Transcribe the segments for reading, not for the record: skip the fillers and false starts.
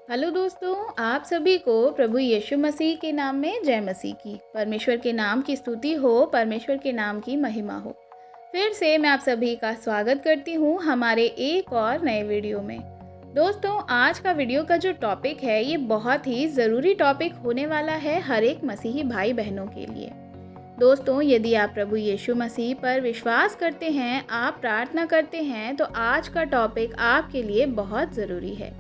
Hello दोस्तों, आप सभी को प्रभु यीशु मसीह के नाम में जय मसीह की। परमेश्वर के नाम की स्तुति हो, परमेश्वर के नाम की महिमा हो। फिर से मैं आप सभी का स्वागत करती हूँ हमारे एक और नए वीडियो में। दोस्तों, आज का वीडियो का जो टॉपिक है ये बहुत ही ज़रूरी टॉपिक होने वाला है हर एक मसीही भाई बहनों के लिए। दोस्तों, यदि आप प्रभु यीशु मसीह पर विश्वास करते हैं, आप प्रार्थना करते हैं, तो आज का टॉपिक आपके लिए बहुत ज़रूरी है।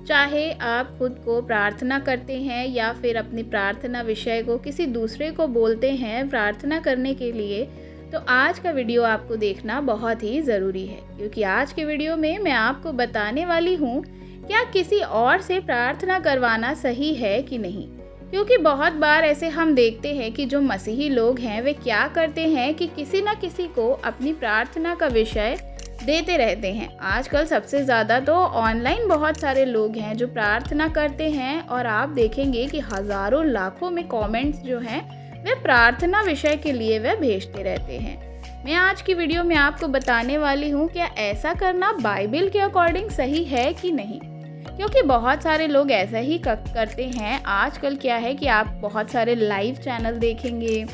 चाहे आप खुद को प्रार्थना करते हैं या फिर अपनी प्रार्थना विषय को किसी दूसरे को बोलते हैं प्रार्थना करने के लिए, तो आज का वीडियो आपको देखना बहुत ही ज़रूरी है, क्योंकि आज के वीडियो में मैं आपको बताने वाली हूँ क्या किसी और से प्रार्थना करवाना सही है कि नहीं। क्योंकि बहुत बार ऐसे हम देखते हैं कि जो मसीही लोग हैं वे क्या करते हैं कि किसी न किसी को अपनी प्रार्थना का विषय देते रहते हैं। आजकल सबसे ज़्यादा तो ऑनलाइन बहुत सारे लोग हैं जो प्रार्थना करते हैं और आप देखेंगे कि हज़ारों लाखों में कमेंट्स जो हैं वे प्रार्थना विषय के लिए वे भेजते रहते हैं। मैं आज की वीडियो में आपको बताने वाली हूँ क्या ऐसा करना बाइबल के अकॉर्डिंग सही है कि नहीं, क्योंकि बहुत सारे लोग ऐसा ही करते हैं। आजकल क्या है कि आप बहुत सारे लाइव चैनल देखेंगे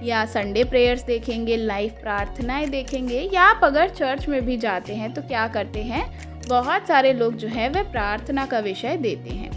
या संडे प्रेयर्स देखेंगे, लाइव प्रार्थनाएं देखेंगे, या आप अगर चर्च में भी जाते हैं तो क्या करते हैं, बहुत सारे लोग जो है वह प्रार्थना का विषय देते हैं।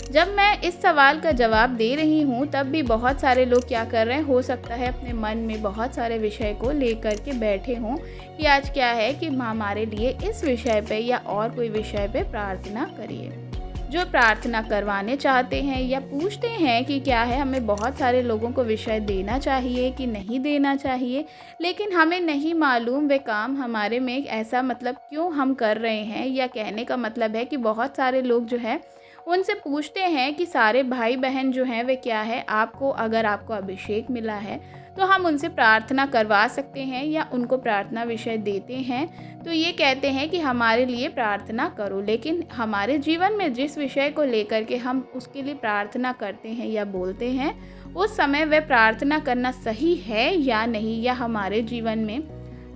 जब मैं इस सवाल का जवाब दे रही हूँ तब भी बहुत सारे लोग क्या कर रहे हैं, हो सकता है अपने मन में बहुत सारे विषय को लेकर के बैठे हों कि आज क्या है कि हमारे लिए इस विषय पे या और कोई विषय पे प्रार्थना करिए। जो प्रार्थना करवाने चाहते हैं या पूछते हैं कि क्या है, हमें बहुत सारे लोगों को विषय देना चाहिए कि नहीं देना चाहिए, लेकिन हमें नहीं मालूम वे काम हमारे में ऐसा मतलब क्यों हम कर रहे हैं। या कहने का मतलब है कि बहुत सारे लोग जो है उनसे पूछते हैं कि सारे भाई बहन जो हैं वे क्या है, अगर आपको अभिषेक मिला है तो हम उनसे प्रार्थना करवा सकते हैं या उनको प्रार्थना विषय देते हैं, तो ये कहते हैं कि हमारे लिए प्रार्थना करो। लेकिन हमारे जीवन में जिस विषय को लेकर के हम उसके लिए प्रार्थना करते हैं या बोलते हैं, उस समय वह प्रार्थना करना सही है या नहीं, या हमारे जीवन में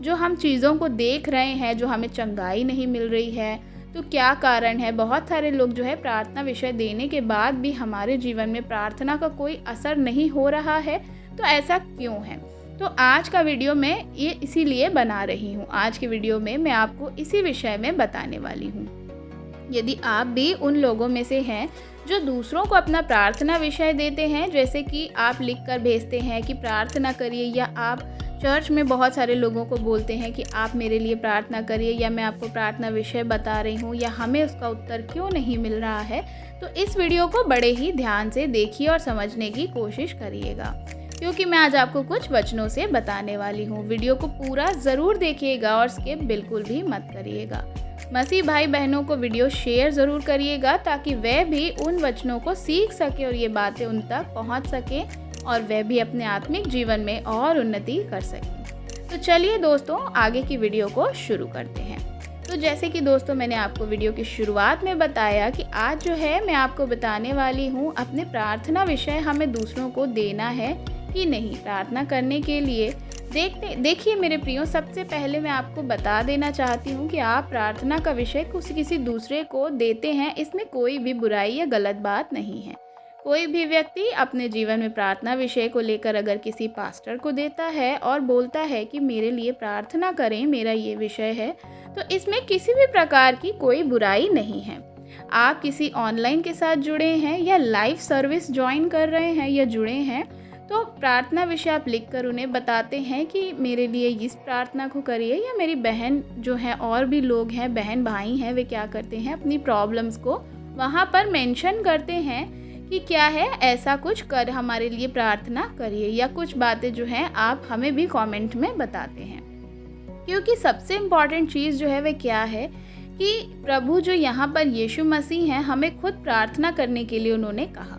जो हम चीज़ों को देख रहे हैं, जो हमें चंगाई नहीं मिल रही है, तो क्या कारण है। बहुत सारे लोग जो है प्रार्थना विषय देने के बाद भी हमारे जीवन में प्रार्थना का कोई असर नहीं हो रहा है, तो ऐसा क्यों है। तो आज का वीडियो मैं ये इसीलिए बना रही हूँ। आज के वीडियो में मैं आपको इसी विषय में बताने वाली हूँ। यदि आप भी उन लोगों में से हैं जो दूसरों को अपना प्रार्थना विषय देते हैं, जैसे कि आप लिख कर भेजते हैं कि प्रार्थना करिए, या आप चर्च में बहुत सारे लोगों को बोलते हैं कि आप मेरे लिए प्रार्थना करिए, या मैं आपको प्रार्थना विषय बता रही हूँ, या हमें उसका उत्तर क्यों नहीं मिल रहा है, तो इस वीडियो को बड़े ही ध्यान से देखिए और समझने की कोशिश करिएगा, क्योंकि मैं आज आपको कुछ वचनों से बताने वाली हूँ। वीडियो को पूरा ज़रूर देखिएगा और स्किप बिल्कुल भी मत करिएगा। मसीह भाई बहनों को वीडियो शेयर ज़रूर करिएगा ताकि वह भी उन वचनों को सीख सके और ये बातें उन तक पहुँच सके और वह भी अपने आत्मिक जीवन में और उन्नति कर सके। तो चलिए दोस्तों, आगे की वीडियो को शुरू करते हैं। तो जैसे कि दोस्तों मैंने आपको वीडियो की शुरुआत में बताया कि आज जो है मैं आपको बताने वाली हूँ अपने प्रार्थना विषय हमें दूसरों को देना है कि नहीं। प्रार्थना करने के लिए देखिए मेरे प्रियो, सबसे पहले मैं आपको बता देना चाहती हूँ कि आप प्रार्थना का विषय किसी दूसरे को देते हैं, इसमें कोई भी बुराई या गलत बात नहीं है। कोई भी व्यक्ति अपने जीवन में प्रार्थना विषय को लेकर अगर किसी पास्टर को देता है और बोलता है कि मेरे लिए प्रार्थना करें, मेरा ये विषय है, तो इसमें किसी भी प्रकार की कोई बुराई नहीं है। आप किसी ऑनलाइन के साथ जुड़े हैं या लाइव सर्विस ज्वाइन कर रहे हैं या जुड़े हैं, तो प्रार्थना विषय आप लिखकर उन्हें बताते हैं कि मेरे लिए इस प्रार्थना को करिए। या मेरी बहन जो है, और भी लोग हैं, बहन भाई हैं, वे क्या करते हैं, अपनी प्रॉब्लम्स को वहाँ पर मेंशन करते हैं कि क्या है, ऐसा कुछ कर हमारे लिए प्रार्थना करिए, या कुछ बातें जो हैं आप हमें भी कमेंट में बताते हैं। क्योंकि सबसे इम्पॉर्टेंट चीज़ जो है वह क्या है कि प्रभु जो यहाँ पर यीशु मसीह हैं, हमें खुद प्रार्थना करने के लिए उन्होंने कहा।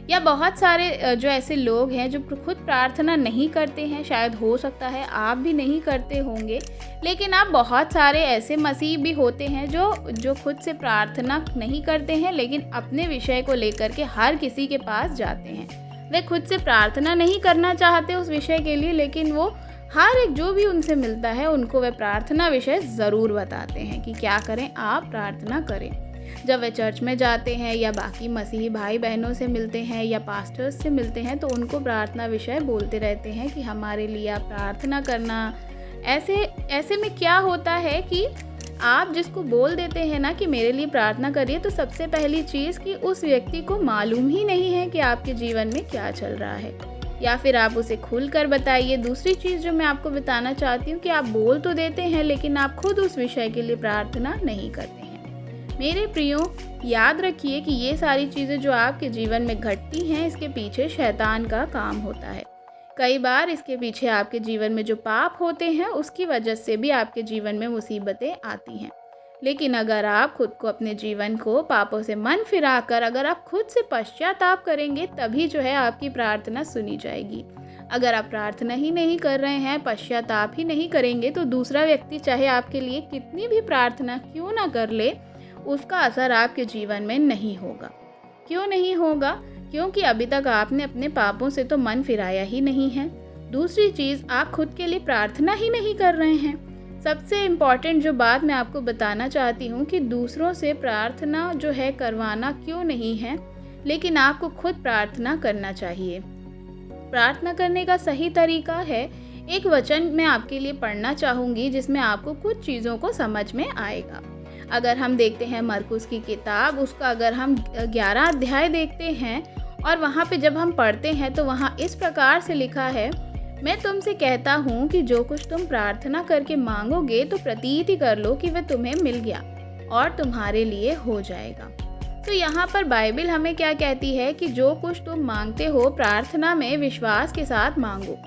या बहुत सारे जो ऐसे लोग हैं जो खुद प्रार्थना नहीं करते हैं, शायद हो सकता है आप भी नहीं करते होंगे, लेकिन आप बहुत सारे ऐसे मसीह भी होते हैं जो खुद से प्रार्थना नहीं करते हैं, लेकिन अपने विषय को लेकर के हर किसी के पास जाते हैं। वे खुद से प्रार्थना नहीं करना चाहते उस विषय के लिए, लेकिन वो हर एक जो भी उनसे मिलता है उनको वे प्रार्थना विषय ज़रूर बताते हैं कि क्या करें, आप प्रार्थना करें। जब वे चर्च में जाते हैं या बाकी मसीही भाई बहनों से मिलते हैं या पास्टर्स से मिलते हैं तो उनको प्रार्थना विषय बोलते रहते हैं कि हमारे लिए आप प्रार्थना करना। ऐसे में क्या होता है कि आप जिसको बोल देते हैं ना कि मेरे लिए प्रार्थना करिए, तो सबसे पहली चीज़ कि उस व्यक्ति को मालूम ही नहीं है कि आपके जीवन में क्या चल रहा है, या फिर आप उसे खुल कर बताइए। दूसरी चीज़ जो मैं आपको बताना चाहती हूँ कि आप बोल तो देते हैं लेकिन आप खुद उस विषय के लिए प्रार्थना नहीं करते हैं। मेरे प्रियो, याद रखिए कि ये सारी चीज़ें जो आपके जीवन में घटती हैं, इसके पीछे शैतान का काम होता है। कई बार इसके पीछे आपके जीवन में जो पाप होते हैं उसकी वजह से भी आपके जीवन में मुसीबतें आती हैं। लेकिन अगर आप खुद को, अपने जीवन को पापों से मन फिराकर अगर आप खुद से पश्चाताप करेंगे, तभी जो है आपकी प्रार्थना सुनी जाएगी। अगर आप प्रार्थना ही नहीं कर रहे हैं, पश्चाताप ही नहीं करेंगे, तो दूसरा व्यक्ति चाहे आपके लिए कितनी भी प्रार्थना क्यों ना कर ले, उसका असर आपके जीवन में नहीं होगा। क्यों नहीं होगा? क्योंकि अभी तक आपने अपने पापों से तो मन फिराया ही नहीं है। दूसरी चीज़, आप खुद के लिए प्रार्थना ही नहीं कर रहे हैं। सबसे इम्पॉर्टेंट जो बात मैं आपको बताना चाहती हूँ कि दूसरों से प्रार्थना जो है करवाना क्यों नहीं है, लेकिन आपको खुद प्रार्थना करना चाहिए। प्रार्थना करने का सही तरीका है, एक वचन मैं आपके लिए पढ़ना चाहूँगी जिसमें आपको कुछ चीज़ों को समझ में आएगा। अगर हम देखते हैं मरकुस की किताब, उसका अगर हम 11 अध्याय देखते हैं और वहाँ पे जब हम पढ़ते हैं तो वहाँ इस प्रकार से लिखा है, मैं तुमसे कहता हूँ कि जो कुछ तुम प्रार्थना करके मांगोगे तो प्रतीत ही कर लो कि वह तुम्हें मिल गया और तुम्हारे लिए हो जाएगा। तो यहाँ पर बाइबल हमें क्या कहती है कि जो कुछ तुम मांगते हो प्रार्थना में विश्वास के साथ मांगो।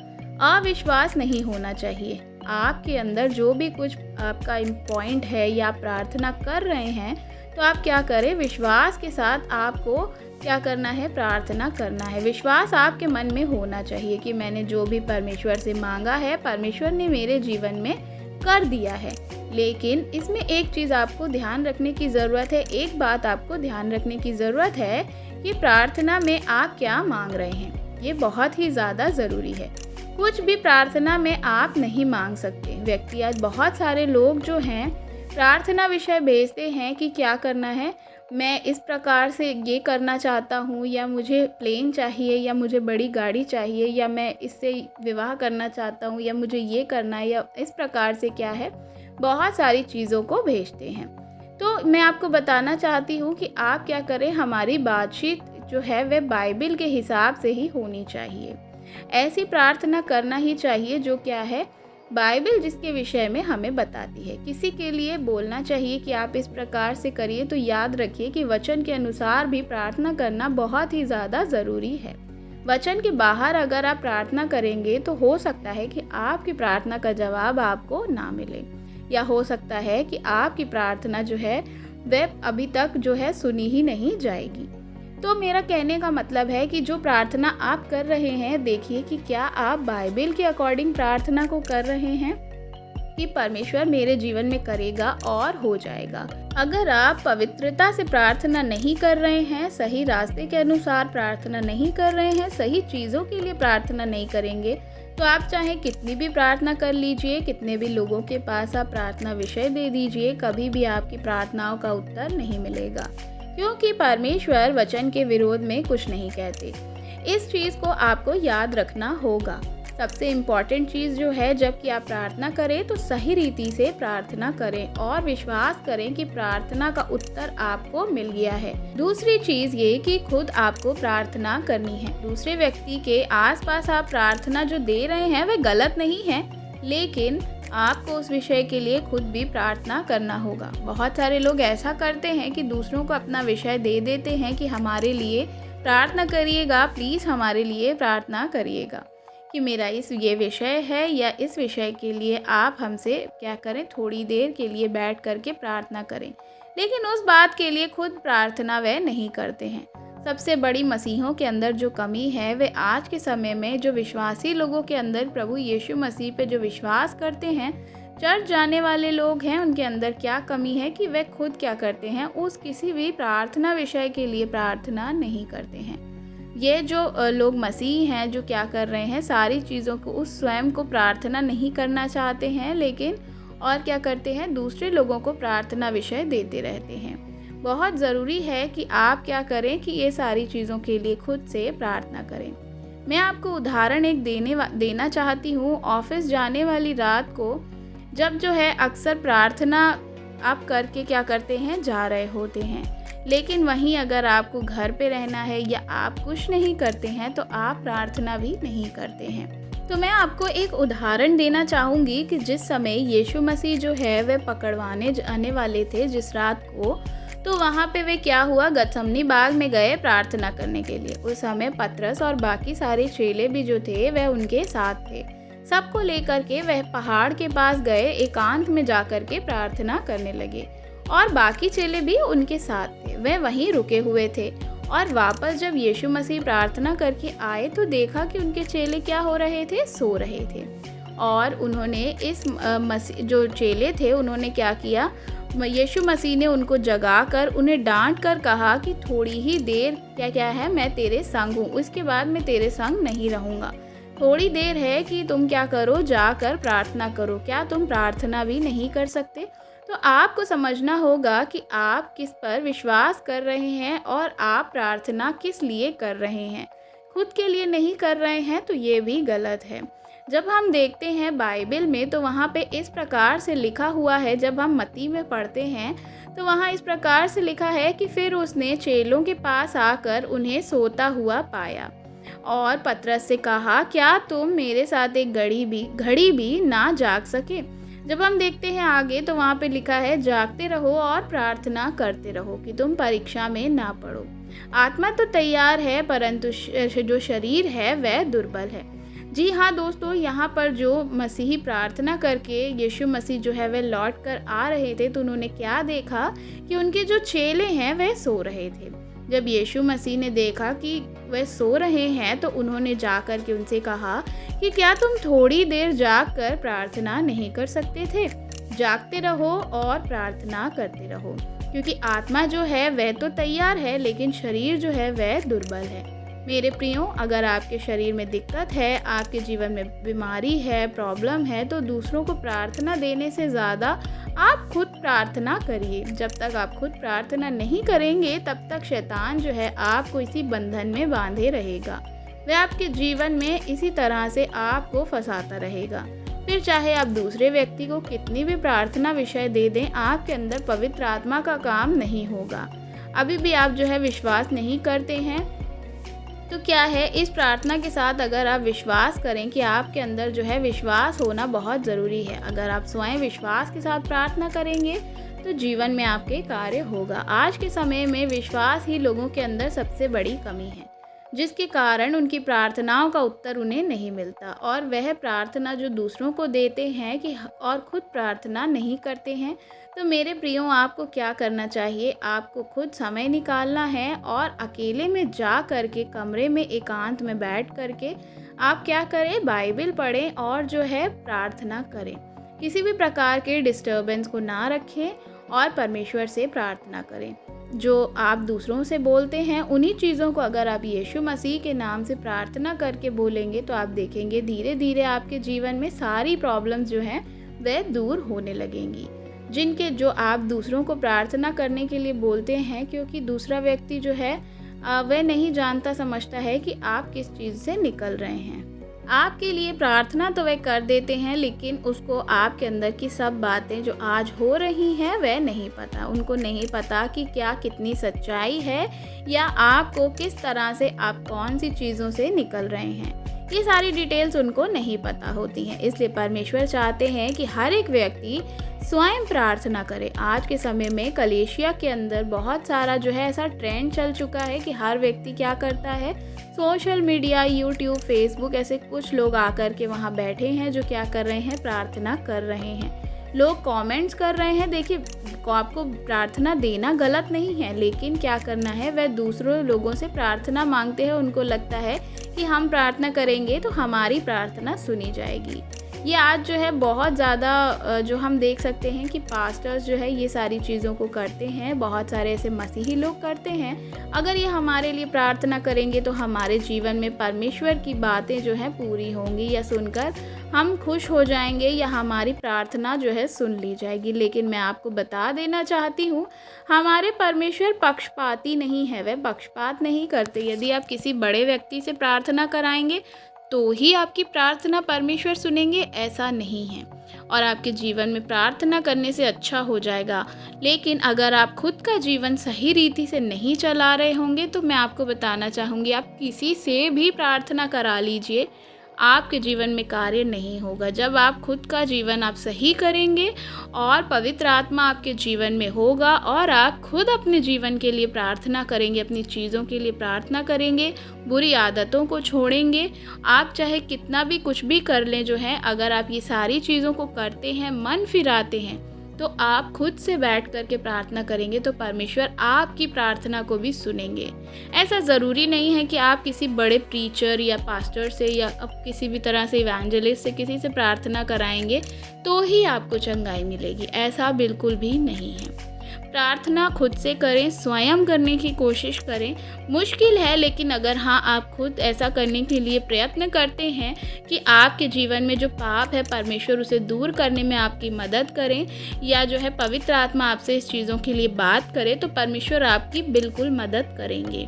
अविश्वास नहीं होना चाहिए। आपके अंदर जो भी कुछ आपका पॉइंट है या आप प्रार्थना कर रहे हैं, तो आप क्या करें, विश्वास के साथ आपको क्या करना है, प्रार्थना करना है। विश्वास आपके मन में होना चाहिए कि मैंने जो भी परमेश्वर से मांगा है, परमेश्वर ने मेरे जीवन में कर दिया है। लेकिन इसमें एक चीज़ आपको ध्यान रखने की ज़रूरत है, एक बात आपको ध्यान रखने की ज़रूरत है कि प्रार्थना में आप क्या मांग रहे हैं, ये बहुत ही ज़्यादा ज़रूरी है। कुछ भी प्रार्थना में आप नहीं मांग सकते। व्यक्ति, आज बहुत सारे लोग जो हैं प्रार्थना विषय भेजते हैं कि क्या करना है, मैं इस प्रकार से ये करना चाहता हूँ, या मुझे प्लेन चाहिए, या मुझे बड़ी गाड़ी चाहिए, या मैं इससे विवाह करना चाहता हूँ, या मुझे ये करना है, या इस प्रकार से क्या है, बहुत सारी चीज़ों को भेजते हैं। तो मैं आपको बताना चाहती हूँ कि आप क्या करें, हमारी बातचीत जो है वह बाइबल के हिसाब से ही होनी चाहिए। ऐसी प्रार्थना करना ही चाहिए जो क्या है, बाइबल जिसके विषय में हमें बताती है। किसी के लिए बोलना चाहिए कि आप इस प्रकार से करिए, तो याद रखिए कि वचन के अनुसार भी प्रार्थना करना बहुत ही ज़्यादा ज़रूरी है। वचन के बाहर अगर आप प्रार्थना करेंगे तो हो सकता है कि आपकी प्रार्थना का जवाब आपको ना मिले, या हो सकता है कि आपकी प्रार्थना जो है वह अभी तक जो है सुनी ही नहीं जाएगी। तो मेरा कहने का मतलब है कि जो प्रार्थना आप कर रहे हैं, देखिए कि क्या आप बाइबल के अकॉर्डिंग प्रार्थना को कर रहे हैं कि परमेश्वर मेरे जीवन में करेगा और हो जाएगा। अगर आप पवित्रता से प्रार्थना नहीं कर रहे हैं, सही रास्ते के अनुसार प्रार्थना नहीं कर रहे हैं, सही चीज़ों के लिए प्रार्थना नहीं करेंगे, तो आप चाहे कितनी भी प्रार्थना कर लीजिए, कितने भी लोगों के पास आप प्रार्थना विषय दे दीजिए, कभी भी आपकी प्रार्थनाओं का उत्तर नहीं मिलेगा, क्योंकि परमेश्वर वचन के विरोध में कुछ नहीं कहते। इस चीज़ को आपको याद रखना होगा। सबसे इम्पॉर्टेंट चीज़ जो है, जबकि आप प्रार्थना करें तो सही रीति से प्रार्थना करें और विश्वास करें कि प्रार्थना का उत्तर आपको मिल गया है। दूसरी चीज़ ये कि खुद आपको प्रार्थना करनी है। दूसरे व्यक्ति के आसपास आप प्रार्थना जो दे रहे हैं वह गलत नहीं है, लेकिन आपको उस विषय के लिए खुद भी प्रार्थना करना होगा। बहुत सारे लोग ऐसा करते हैं कि दूसरों को अपना विषय दे देते हैं कि हमारे लिए प्रार्थना करिएगा, प्लीज़ हमारे लिए प्रार्थना करिएगा, कि मेरा ये विषय है, या इस विषय के लिए आप हमसे क्या करें, थोड़ी देर के लिए बैठ करके प्रार्थना करें। लेकिन उस बात के लिए खुद प्रार्थना वह नहीं करते हैं। सबसे बड़ी मसीहों के अंदर जो कमी है, वे आज के समय में जो विश्वासी लोगों के अंदर प्रभु यीशु मसीह पे जो विश्वास करते हैं, चर्च जाने वाले लोग हैं, उनके अंदर क्या कमी है कि वे खुद क्या करते हैं, उस किसी भी प्रार्थना विषय के लिए प्रार्थना नहीं करते हैं। ये जो लोग मसीह हैं, जो क्या कर रहे हैं, सारी चीज़ों को उस स्वयं को प्रार्थना नहीं करना चाहते हैं, लेकिन और क्या करते हैं, दूसरे लोगों को प्रार्थना विषय देते रहते हैं। बहुत ज़रूरी है कि आप क्या करें कि ये सारी चीज़ों के लिए खुद से प्रार्थना करें। मैं आपको उदाहरण एक देना चाहती हूँ। ऑफ़िस जाने वाली रात को जब जो है अक्सर प्रार्थना आप करके क्या करते हैं, जा रहे होते हैं। लेकिन वहीं अगर आपको घर पे रहना है या आप कुछ नहीं करते हैं तो आप प्रार्थना भी नहीं करते हैं। तो मैं आपको एक उदाहरण देना चाहूँगी कि जिस समय यीशु मसीह जो है वह पकड़वाने आने वाले थे जिस रात को, तो वहाँ पे वे क्या हुआ, गतसमनी बाग में गए प्रार्थना करने के लिए। उस समय पतरस और बाकी सारे चेले भी जो थे वह उनके साथ थे। सबको लेकर के वह पहाड़ के पास गए, एकांत में जाकर के प्रार्थना करने लगे और बाकी चेले भी उनके साथ थे। वह वहीं रुके हुए थे और वापस जब यीशु मसीह प्रार्थना करके आए तो देखा कि उनके चेले क्या हो रहे थे, सो रहे थे। और उन्होंने जो चेले थे उन्होंने क्या किया, यीशु मसीह ने उनको जगाकर उन्हें डांट कर कहा कि थोड़ी ही देर क्या है, मैं तेरे संग हूँ, उसके बाद मैं तेरे संग नहीं रहूँगा। थोड़ी देर है कि तुम क्या करो, जाकर प्रार्थना करो। क्या तुम प्रार्थना भी नहीं कर सकते? तो आपको समझना होगा कि आप किस पर विश्वास कर रहे हैं और आप प्रार्थना किस लिए कर रहे हैं। खुद के लिए नहीं कर रहे हैं तो ये भी गलत है। जब हम देखते हैं बाइबल में तो वहाँ पे इस प्रकार से लिखा हुआ है, जब हम मत्ती में पढ़ते हैं तो वहाँ इस प्रकार से लिखा है कि फिर उसने चेलों के पास आकर उन्हें सोता हुआ पाया और पतरस से कहा, क्या तुम मेरे साथ एक घड़ी भी ना जाग सके? जब हम देखते हैं आगे तो वहाँ पे लिखा है, जागते रहो और प्रार्थना करते रहो कि तुम परीक्षा में ना पड़ो। आत्मा तो तैयार है परंतु जो शरीर है वह दुर्बल है। जी हाँ दोस्तों, यहाँ पर जो मसीही प्रार्थना करके यीशु मसीह जो है वह लौट कर आ रहे थे तो उन्होंने क्या देखा कि उनके जो चेले हैं वह सो रहे थे। जब यीशु मसीह ने देखा कि वे सो रहे हैं तो उन्होंने जाकर के उनसे कहा कि क्या तुम थोड़ी देर जाग कर प्रार्थना नहीं कर सकते थे? जागते रहो और प्रार्थना करते रहो, क्योंकि आत्मा जो है वह तो तैयार है लेकिन शरीर जो है वह दुर्बल है। मेरे प्रियो, अगर आपके शरीर में दिक्कत है, आपके जीवन में बीमारी है, प्रॉब्लम है, तो दूसरों को प्रार्थना देने से ज़्यादा आप खुद प्रार्थना करिए। जब तक आप खुद प्रार्थना नहीं करेंगे तब तक शैतान जो है आपको इसी बंधन में बांधे रहेगा। वह आपके जीवन में इसी तरह से आपको फंसाता रहेगा। फिर चाहे आप दूसरे व्यक्ति को कितनी भी प्रार्थना विषय दे दें, आपके अंदर पवित्र आत्मा का काम नहीं होगा। अभी भी आप जो है विश्वास नहीं करते हैं तो क्या है, इस प्रार्थना के साथ अगर आप विश्वास करें कि आपके अंदर जो है विश्वास होना बहुत ज़रूरी है। अगर आप स्वयं विश्वास के साथ प्रार्थना करेंगे तो जीवन में आपके कार्य होगा। आज के समय में विश्वास ही लोगों के अंदर सबसे बड़ी कमी है, जिसके कारण उनकी प्रार्थनाओं का उत्तर उन्हें नहीं मिलता और वह प्रार्थना जो दूसरों को देते हैं कि और खुद प्रार्थना नहीं करते हैं। तो मेरे प्रियो, आपको क्या करना चाहिए, आपको खुद समय निकालना है और अकेले में जा कर के कमरे में एकांत में बैठ कर के आप क्या करें, बाइबल पढ़ें और जो है प्रार्थना करें। किसी भी प्रकार के डिस्टर्बेंस को ना रखें और परमेश्वर से प्रार्थना करें। जो आप दूसरों से बोलते हैं उन्हीं चीज़ों को अगर आप यीशु मसीह के नाम से प्रार्थना करके बोलेंगे तो आप देखेंगे धीरे धीरे आपके जीवन में सारी प्रॉब्लम्स जो हैं वह दूर होने लगेंगी। जिनके जो आप दूसरों को प्रार्थना करने के लिए बोलते हैं, क्योंकि दूसरा व्यक्ति जो है वह नहीं जानता समझता है कि आप किस चीज़ से निकल रहे हैं। आपके लिए प्रार्थना तो वह कर देते हैं लेकिन उसको आपके अंदर की सब बातें जो आज हो रही हैं वह नहीं पता। उनको नहीं पता कि क्या कितनी सच्चाई है या आपको किस तरह से आप कौन सी चीज़ों से निकल रहे हैं। ये सारी डिटेल्स उनको नहीं पता होती हैं। इसलिए परमेश्वर चाहते हैं कि हर एक व्यक्ति स्वयं प्रार्थना करे। आज के समय में कलीसिया के अंदर बहुत सारा जो है ऐसा ट्रेंड चल चुका है कि हर व्यक्ति क्या करता है, सोशल मीडिया, यूट्यूब, फेसबुक, ऐसे कुछ लोग आकर के वहाँ बैठे हैं जो क्या कर रहे हैं, प्रार्थना कर रहे हैं। लोग कमेंट्स कर रहे हैं। देखिए, आपको प्रार्थना देना गलत नहीं है, लेकिन क्या करना है, वह दूसरों लोगों से प्रार्थना मांगते हैं। उनको लगता है कि हम प्रार्थना करेंगे तो हमारी प्रार्थना सुनी जाएगी। ये आज जो है बहुत ज़्यादा जो हम देख सकते हैं कि पास्टर्स जो है ये सारी चीज़ों को करते हैं, बहुत सारे ऐसे मसीही लोग करते हैं। अगर ये हमारे लिए प्रार्थना करेंगे तो हमारे जीवन में परमेश्वर की बातें जो है पूरी होंगी, या सुनकर हम खुश हो जाएंगे, या हमारी प्रार्थना जो है सुन ली जाएगी। लेकिन मैं आपको बता देना चाहती हूँ, हमारे परमेश्वर पक्षपाती नहीं है, वह पक्षपात नहीं करते। यदि आप किसी बड़े व्यक्ति से प्रार्थना कराएंगे तो ही आपकी प्रार्थना परमेश्वर सुनेंगे, ऐसा नहीं है। और आपके जीवन में प्रार्थना करने से अच्छा हो जाएगा। लेकिन अगर आप खुद का जीवन सही रीति से नहीं चला रहे होंगे तो मैं आपको बताना चाहूँगी, आप किसी से भी प्रार्थना करा लीजिए, आपके जीवन में कार्य नहीं होगा। जब आप खुद का जीवन आप सही करेंगे और पवित्र आत्मा आपके जीवन में होगा और आप खुद अपने जीवन के लिए प्रार्थना करेंगे, अपनी चीज़ों के लिए प्रार्थना करेंगे, बुरी आदतों को छोड़ेंगे, आप चाहे कितना भी कुछ भी कर लें जो है, अगर आप ये सारी चीज़ों को करते हैं, मन फिराते हैं, तो आप खुद से बैठ कर के प्रार्थना करेंगे तो परमेश्वर आपकी प्रार्थना को भी सुनेंगे। ऐसा ज़रूरी नहीं है कि आप किसी बड़े प्रीचर या पास्टर से या अब किसी भी तरह से इवेंजलिस्ट से किसी से प्रार्थना कराएंगे तो ही आपको चंगाई मिलेगी, ऐसा बिल्कुल भी नहीं है। प्रार्थना खुद से करें, स्वयं करने की कोशिश करें। मुश्किल है, लेकिन अगर हाँ आप खुद ऐसा करने के लिए प्रयत्न करते हैं कि आपके जीवन में जो पाप है परमेश्वर उसे दूर करने में आपकी मदद करें, या जो है पवित्र आत्मा आपसे इस चीज़ों के लिए बात करे, तो परमेश्वर आपकी बिल्कुल मदद करेंगे।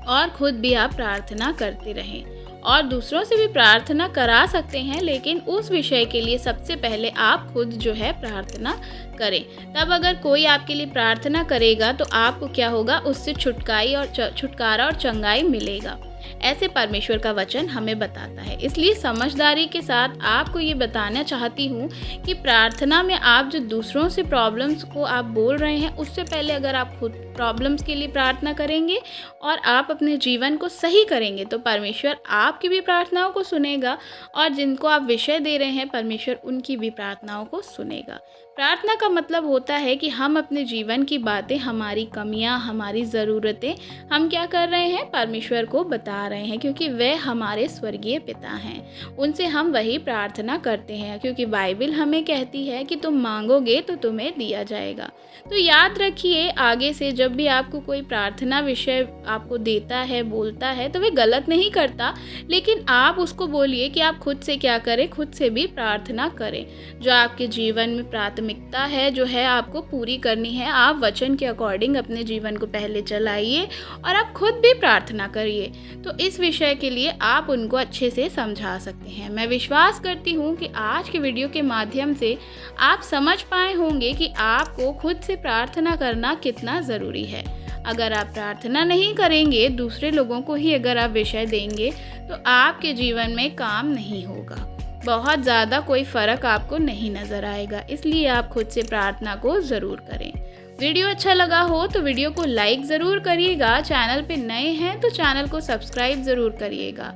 और खुद भी आप प्रार्थना करते रहें और दूसरों से भी प्रार्थना करा सकते हैं, लेकिन उस विषय के लिए सबसे पहले आप खुद जो है प्रार्थना करें। तब अगर कोई आपके लिए प्रार्थना करेगा तो आपको क्या होगा, उससे छुटकारा और चंगाई मिलेगा। ऐसे परमेश्वर का वचन हमें बताता है। इसलिए समझदारी के साथ आपको ये बताना चाहती हूँ कि प्रार्थना में आप जो दूसरों से प्रॉब्लम्स को आप बोल रहे हैं, उससे पहले अगर आप खुद प्रॉब्लम्स के लिए प्रार्थना करेंगे और आप अपने जीवन को सही करेंगे तो परमेश्वर आपकी भी प्रार्थनाओं को सुनेगा, और जिनको आप विषय दे रहे हैं परमेश्वर उनकी भी प्रार्थनाओं को सुनेगा। प्रार्थना का मतलब होता है कि हम अपने जीवन की बातें, हमारी कमियां, हमारी ज़रूरतें हम क्या कर रहे हैं, परमेश्वर को बता रहे हैं, क्योंकि वे हमारे स्वर्गीय पिता हैं। उनसे हम वही प्रार्थना करते हैं, क्योंकि बाइबल हमें कहती है कि तुम मांगोगे तो तुम्हें दिया जाएगा। तो याद रखिए, आगे से जब भी आपको कोई प्रार्थना विषय आपको देता है, बोलता है, तो वे गलत नहीं करता, लेकिन आप उसको बोलिए कि आप खुद से क्या करें, खुद से भी प्रार्थना करें। जो आपके जीवन में प्राथमिकता है जो है आपको पूरी करनी है, आप वचन के अकॉर्डिंग अपने जीवन को पहले चलाइए और आप खुद भी प्रार्थना करिए। तो इस विषय के लिए आप उनको अच्छे से समझा सकते हैं। मैं विश्वास करती हूँ कि आज के वीडियो के माध्यम से आप समझ पाए होंगे कि आपको खुद से प्रार्थना करना कितना ज़रूरी है। अगर आप प्रार्थना नहीं करेंगे, दूसरे लोगों को ही अगर आप विषय देंगे, तो आपके जीवन में काम नहीं होगा, बहुत ज़्यादा कोई फ़र्क आपको नहीं नज़र आएगा। इसलिए आप खुद से प्रार्थना को ज़रूर करें। वीडियो अच्छा लगा हो तो वीडियो को लाइक ज़रूर करिएगा। चैनल पे नए हैं तो चैनल को सब्सक्राइब ज़रूर करिएगा।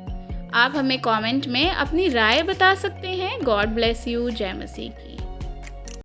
आप हमें कमेंट में अपनी राय बता सकते हैं। God bless you. जय मसीह की।